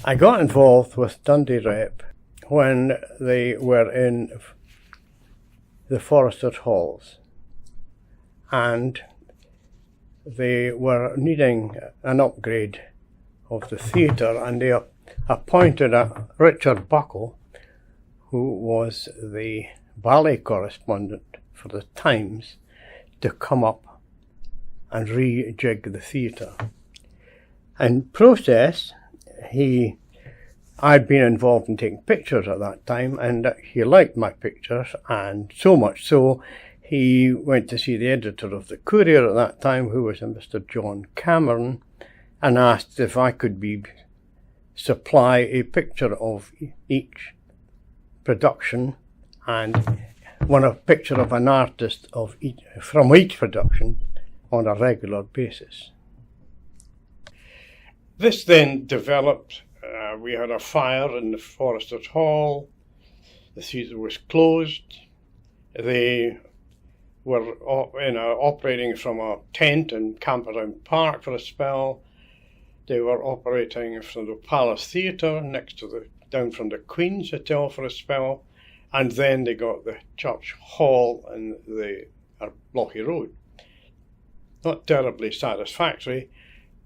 I got involved with Dundee Rep when they were in the Foresters Halls, and they were needing an upgrade of the theatre, and they appointed Richard Buckle, who was the ballet correspondent for the Times, to come up and rejig the theatre. In process, I'd been involved in taking pictures at that time, and he liked my pictures, and so much so, he went to see the editor of the Courier at that time, who was a Mr. John Cameron, and asked if I could supply a picture of each production and a picture of an artist from each production on a regular basis. This then developed. We had a fire in the Foresters Hall. The theatre was closed. They were operating from a tent in Camperdown Park for a spell. They were operating from the Palace Theatre down from the Queen's Hotel for a spell, and then they got the Church Hall in the Blocky Road. Not terribly satisfactory,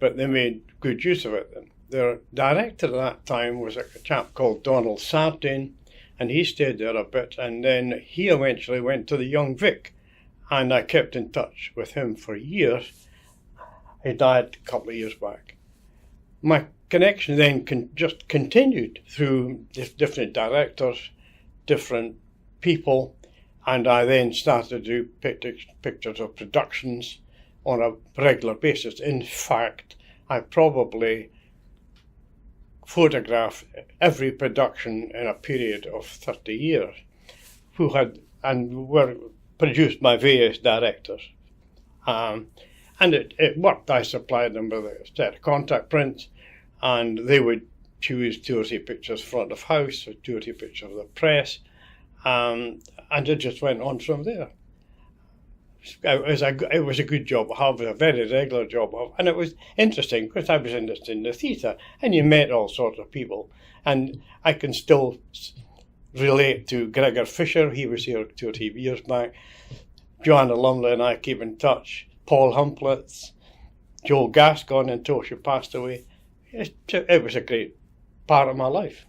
but they made good use of it. Their director at that time was a chap called Donald Sardine, and he stayed there a bit, and then he eventually went to the Young Vic, and I kept in touch with him for years. He died a couple of years back. My connection then just continued through different directors, different people, and I then started to do pictures of productions on a regular basis. In fact, I probably photographed every production in a period of 30 years, were produced by various directors. And it worked. I supplied them with a set of contact prints, and they would choose 2 or 3 pictures front of house, or 2 or 3 pictures of the press, and it just went on from there. It was a good job to have, a very regular job, and it was interesting because I was interested in the theatre, and you met all sorts of people, and I can still relate to Gregor Fisher. He was here 2 or 3 years back. Joanna Lumley and I keep in touch. Paul Humplitz, Joel Gascoine until she passed away. It was a great part of my life.